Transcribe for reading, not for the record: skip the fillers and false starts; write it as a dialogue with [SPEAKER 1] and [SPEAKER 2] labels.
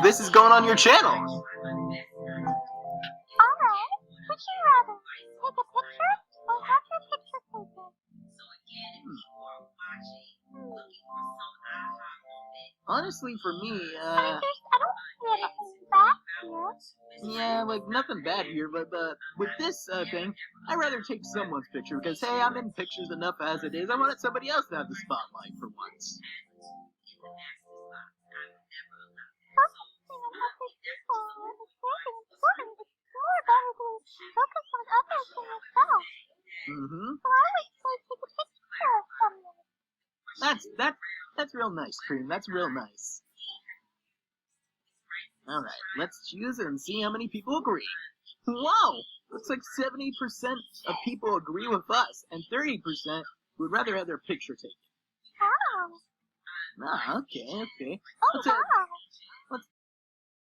[SPEAKER 1] this is going on your channel.
[SPEAKER 2] Alright, would you rather take a picture or have your picture taken?
[SPEAKER 1] Honestly, for me,
[SPEAKER 2] I don't see anything bad here.
[SPEAKER 1] yeah, like nothing bad here, but with this thing, I'd rather take someone's picture because hey, I'm in pictures enough as it is. I wanted somebody else to have the spotlight for once.
[SPEAKER 2] Focusing on other people is very important. It's more better to focus on others than yourself. So I would say take a picture of someone.
[SPEAKER 1] That's real nice, Cream. That's real nice. Alright, let's choose and see how many people agree. Wow! Looks like 70% of people agree with us, and 30% would rather have their picture taken.
[SPEAKER 2] Wow.
[SPEAKER 1] Ah, okay.
[SPEAKER 2] Oh, wow.